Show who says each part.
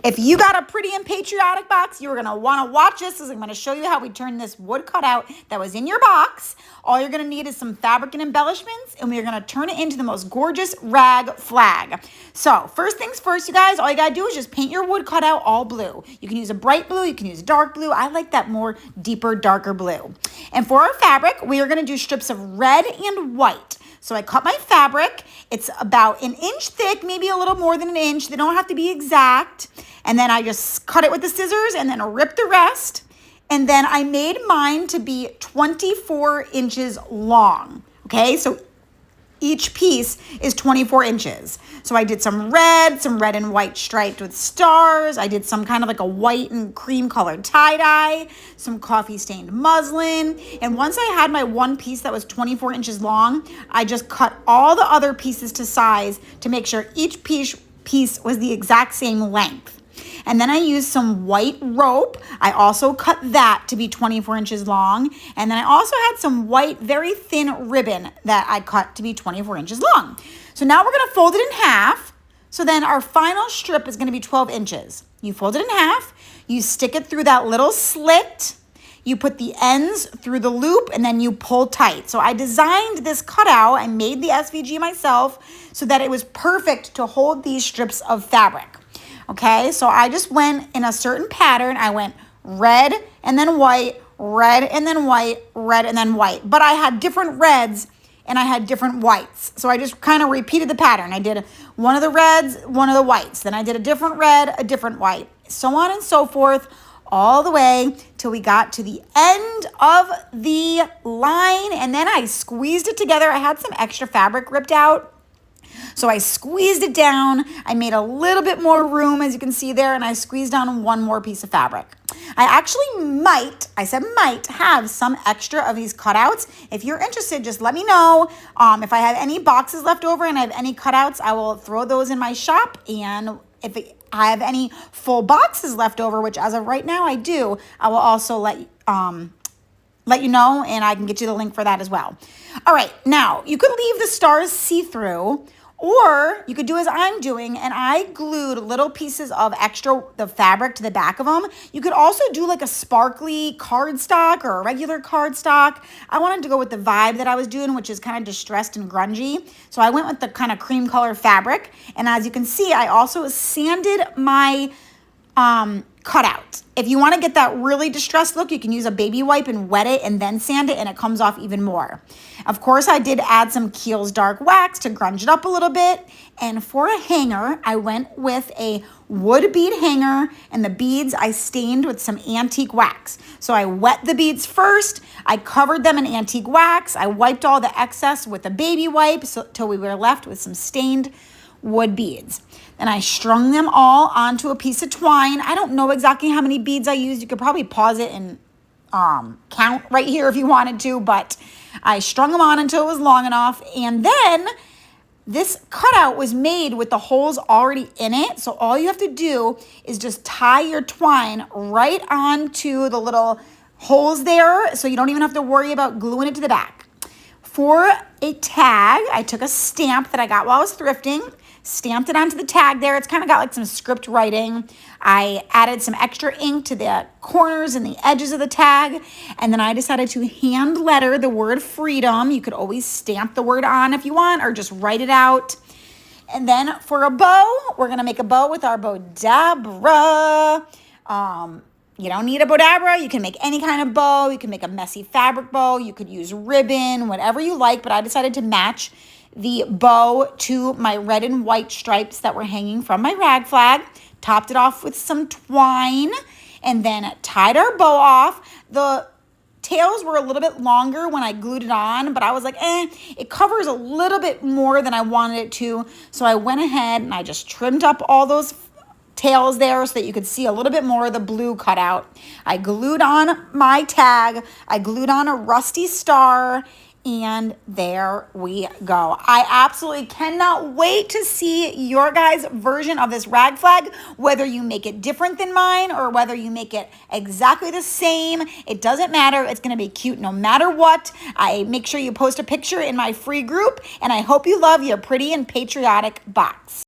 Speaker 1: If you got a pretty and patriotic box, you're going to want to watch this as I'm going to show you how we turn this wood cutout that was in your box. All you're going to need is some fabric and embellishments, and we're going to turn it into the most gorgeous rag flag. So first things first, you guys, all you got to do is just paint your wood cutout all blue. You can use a bright blue, you can use dark blue. I like that more deeper, darker blue. And for our fabric, we are going to do strips of red and white. So I cut my fabric. It's about 1 inch thick, maybe a little more than 1 inch. They don't have to be exact. And then I just cut it with the scissors and then ripped the rest. And then I made mine to be 24 inches long. Okay, so each piece is 24 inches. So I did some red and white striped with stars. I did some kind of like a white and cream colored tie-dye, some coffee stained muslin. And once I had my one piece that was 24 inches long, I just cut all the other pieces to size to make sure each piece was the exact same length. And then I used some white rope. I also cut that to be 24 inches long. And then I also had some white, very thin ribbon that I cut to be 24 inches long. So now we're going to fold it in half. So then our final strip is going to be 12 inches. You fold it in half. You stick it through that little slit. You put the ends through the loop and then you pull tight. So I designed this cutout. I made the SVG myself so that it was perfect to hold these strips of fabric. Okay, so I just went in a certain pattern. I went red and then white, red and then white, red and then white. But I had different reds and I had different whites. So I just kind of repeated the pattern. I did one of the reds, one of the whites. Then I did a different red, a different white, so on and so forth, all the way till we got to the end of the line. And then I squeezed it together. I had some extra fabric ripped out. So I squeezed it down. I made a little bit more room, as you can see there, and I squeezed on one more piece of fabric. I actually might have some extra of these cutouts. If you're interested, just let me know. If I have any boxes left over and I have any cutouts, I will throw those in my shop. And if I have any full boxes left over, which as of right now I do, I will also let you know, and I can get you the link for that as well. All right, now you could leave the stars see-through, or you could do as I'm doing, and I glued little pieces of the fabric to the back of them. You could also do like a sparkly cardstock or a regular cardstock. I wanted to go with the vibe that I was doing, which is kind of distressed and grungy. So I went with the kind of cream color fabric. And as you can see, I also sanded my cutout. If you want to get that really distressed look, you can use a baby wipe and wet it and then sand it, and it comes off even more. Of course, I did add some Kiehl's dark wax to grunge it up a little bit. And for a hanger, I went with a wood bead hanger, and the beads I stained with some antique wax. So I wet the beads first. I covered them in antique wax. I wiped all the excess with a baby wipe till we were left with some stained wood beads. And I strung them all onto a piece of twine. I don't know exactly how many beads I used. You could probably pause it and count right here if you wanted to, but I strung them on until it was long enough. And then this cutout was made with the holes already in it. So all you have to do is just tie your twine right onto the little holes there, so you don't even have to worry about gluing it to the back. For a tag, I took a stamp that I got while I was thrifting, stamped it onto the tag there. It's kind of got like some script writing. I added some extra ink to the corners and the edges of the tag. And then I decided to hand letter the word freedom. You could always stamp the word on if you want, or just write it out. And then for a bow, we're going to make a bow with our Bodabra. You don't need a Bodabra. You can make any kind of bow. You can make a messy fabric bow. You could use ribbon, whatever you like. But I decided to match the bow to my red and white stripes that were hanging from my rag flag. Topped it off with some twine and then tied our bow off. The tails were a little bit longer when I glued it on, but I was like, it covers a little bit more than I wanted it to. So I went ahead and I just trimmed up all those tails there so that you could see a little bit more of the blue cutout. I glued on my tag. I glued on a rusty star. And there we go. I absolutely cannot wait to see your guys' version of this rag flag, whether you make it different than mine or whether you make it exactly the same. It doesn't matter. It's going to be cute no matter what. I make sure you post a picture in my free group, and I hope you love your pretty and patriotic box.